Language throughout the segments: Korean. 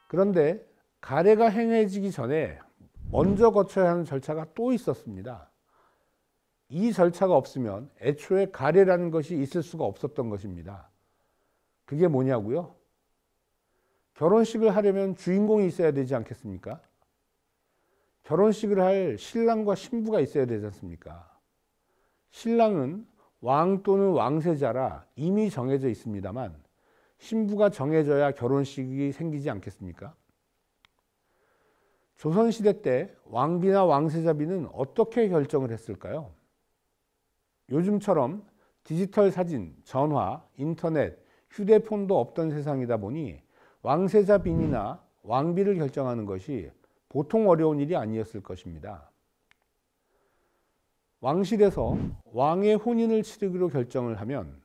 그런데 가례가 행해지기 전에 먼저 거쳐야 하는 절차가 또 있었습니다. 이 절차가 없으면 애초에 가례라는 것이 있을 수가 없었던 것입니다. 그게 뭐냐고요? 결혼식을 하려면 주인공이 있어야 되지 않겠습니까? 결혼식을 할 신랑과 신부가 있어야 되지 않습니까? 신랑은 왕 또는 왕세자라 이미 정해져 있습니다만 신부가 정해져야 결혼식이 생기지 않겠습니까? 조선시대 때 왕비나 왕세자비는 어떻게 결정을 했을까요? 요즘처럼 디지털 사진, 전화, 인터넷, 휴대폰도 없던 세상이다 보니 왕세자빈이나 왕비를 결정하는 것이 보통 어려운 일이 아니었을 것입니다. 왕실에서 왕의 혼인을 치르기로 결정을 하면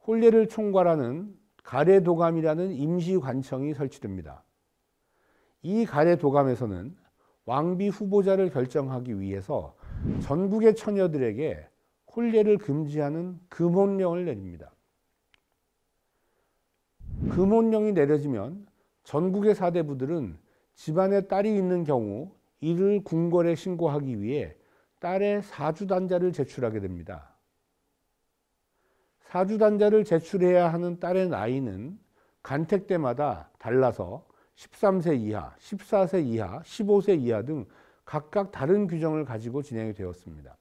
혼례를 총괄하는 가례도감이라는 임시관청이 설치됩니다. 이 가례도감에서는 왕비 후보자를 결정하기 위해서 전국의 처녀들에게 혼례를 금지하는 금혼령을 내립니다. 금혼령이 내려지면 전국의 사대부들은 집안에 딸이 있는 경우 이를 궁궐에 신고하기 위해 딸의 사주단자를 제출하게 됩니다. 사주단자를 제출해야 하는 딸의 나이는 간택 때마다 달라서 13세 이하, 14세 이하, 15세 이하 등 각각 다른 규정을 가지고 진행이 되었습니다.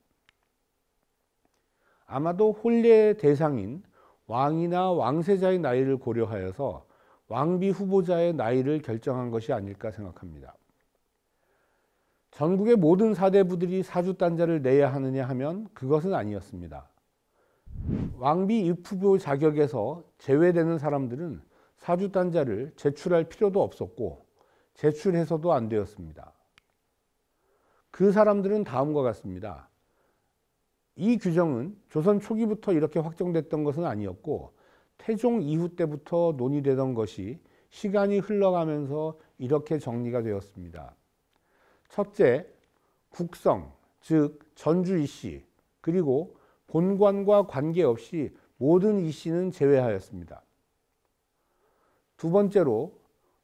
아마도 혼례의 대상인 왕이나 왕세자의 나이를 고려하여서 왕비 후보자의 나이를 결정한 것이 아닐까 생각합니다. 전국의 모든 사대부들이 사주단자를 내야 하느냐 하면 그것은 아니었습니다. 왕비 입후보 자격에서 제외되는 사람들은 사주단자를 제출할 필요도 없었고 제출해서도 안 되었습니다. 그 사람들은 다음과 같습니다. 이 규정은 조선 초기부터 이렇게 확정됐던 것은 아니었고 태종 이후 때부터 논의되던 것이 시간이 흘러가면서 이렇게 정리가 되었습니다. 첫째, 국성, 즉 전주 이씨, 그리고 본관과 관계없이 모든 이씨는 제외하였습니다. 두 번째로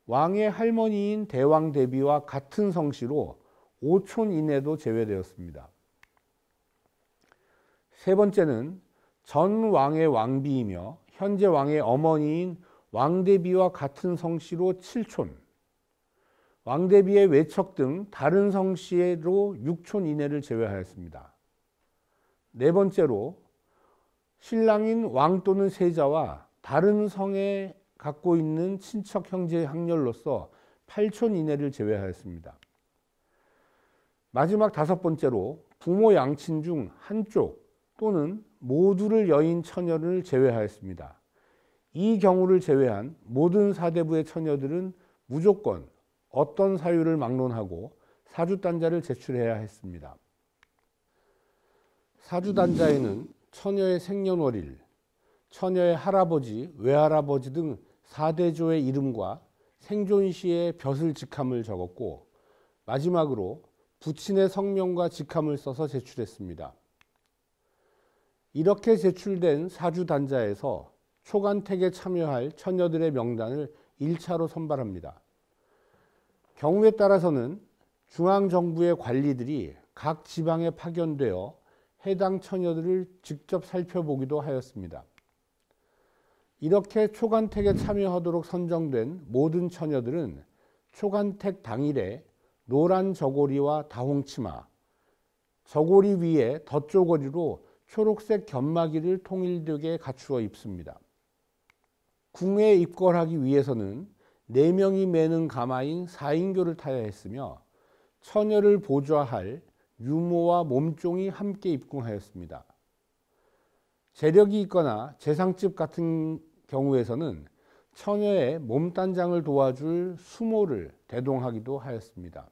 왕의 할머니인 대왕 대비와 같은 성씨로 5촌 이내도 제외되었습니다. 세 번째는 전 왕의 왕비이며 현재 왕의 어머니인 왕대비와 같은 성씨로 7촌, 왕대비의 외척 등 다른 성씨로 6촌 이내를 제외하였습니다. 네 번째로 신랑인 왕 또는 세자와 다른 성에 갖고 있는 친척 형제 학렬로서 8촌 이내를 제외하였습니다. 마지막 다섯 번째로 부모 양친 중 한쪽 또는 모두를 여인 처녀를 제외하였습니다. 이 경우를 제외한 모든 사대부의 처녀들은 무조건 어떤 사유를 막론하고 사주단자를 제출해야 했습니다. 사주단자에는 처녀의 생년월일, 처녀의 할아버지, 외할아버지 등 사대조의 이름과 생존시의 벼슬 직함을 적었고 마지막으로 부친의 성명과 직함을 써서 제출했습니다. 이렇게 제출된 사주단자에서 초간택에 참여할 처녀들의 명단을 1차로 선발합니다. 경우에 따라서는 중앙정부의 관리들이 각 지방에 파견되어 해당 처녀들을 직접 살펴보기도 하였습니다. 이렇게 초간택에 참여하도록 선정된 모든 처녀들은 초간택 당일에 노란 저고리와 다홍치마, 저고리 위에 덧저고리로 초록색 견마기를 통일되게 갖추어 입습니다. 궁에 입궐하기 위해서는 4명이 매는 가마인 4인교를 타야 했으며 처녀를 보좌할 유모와 몸종이 함께 입궁하였습니다. 재력이 있거나 재상집 같은 경우에서는 처녀의 몸단장을 도와줄 수모를 대동하기도 하였습니다.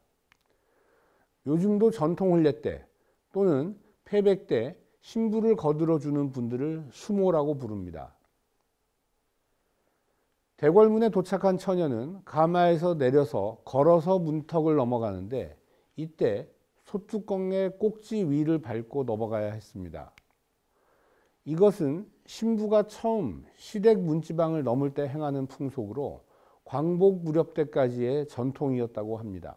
요즘도 전통 혼례 때 또는 패백 때 신부를 거들어주는 분들을 수모라고 부릅니다. 대궐문에 도착한 처녀는 가마에서 내려서 걸어서 문턱을 넘어가는데 이때 소뚜껑의 꼭지 위를 밟고 넘어가야 했습니다. 이것은 신부가 처음 시댁 문지방을 넘을 때 행하는 풍속으로 광복 무렵 때까지의 전통이었다고 합니다.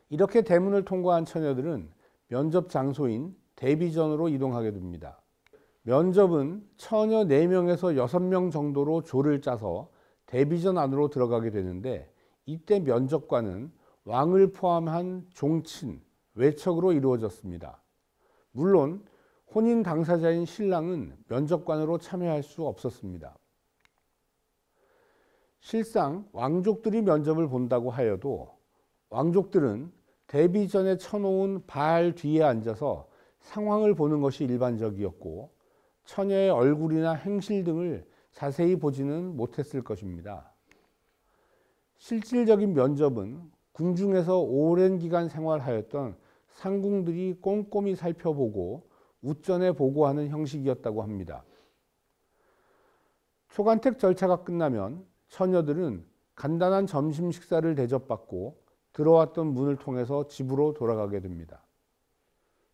이렇게 대문을 통과한 처녀들은 면접 장소인 대비전으로 이동하게 됩니다. 면접은 처녀 4명에서 6명 정도로 조를 짜서 대비전 안으로 들어가게 되는데, 이때 면접관은 왕을 포함한 종친, 외척으로 이루어졌습니다. 물론 혼인 당사자인 신랑은 면접관으로 참여할 수 없었습니다. 실상 왕족들이 면접을 본다고 하여도 왕족들은 대비전에 쳐놓은 발 뒤에 앉아서 상황을 보는 것이 일반적이었고, 처녀의 얼굴이나 행실 등을 자세히 보지는 못했을 것입니다. 실질적인 면접은 궁중에서 오랜 기간 생활하였던 상궁들이 꼼꼼히 살펴보고 웃전에 보고하는 형식이었다고 합니다. 초간택 절차가 끝나면 처녀들은 간단한 점심 식사를 대접받고 들어왔던 문을 통해서 집으로 돌아가게 됩니다.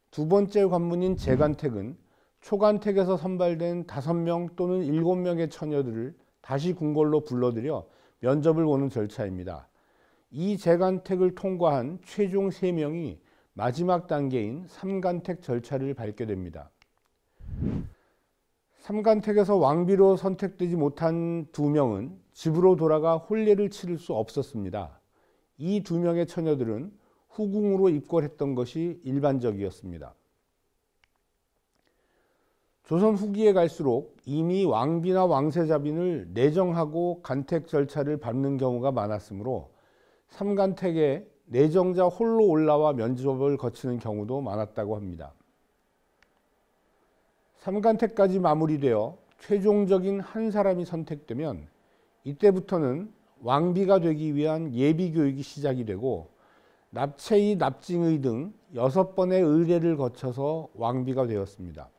두 번째 관문인 재간택은 초간택에서 선발된 5명 또는 7명의 처녀들을 다시 궁궐로 불러들여 면접을 보는 절차입니다. 이 재간택을 통과한 최종 3명이 마지막 단계인 3간택 절차를 밟게 됩니다. 3간택에서 왕비로 선택되지 못한 2명은 집으로 돌아가 혼례를 치를 수 없었습니다. 이 2명의 처녀들은 후궁으로 입궐했던 것이 일반적이었습니다. 조선 후기에 갈수록 이미 왕비나 왕세자빈을 내정하고 간택 절차를 밟는 경우가 많았으므로 3간택에 내정자 홀로 올라와 면접을 거치는 경우도 많았다고 합니다. 3간택까지 마무리되어 최종적인 한 사람이 선택되면 이때부터는 왕비가 되기 위한 예비 교육이 시작이 되고, 납체의, 납징의 등 6번의 의례를 거쳐서 왕비가 되었습니다.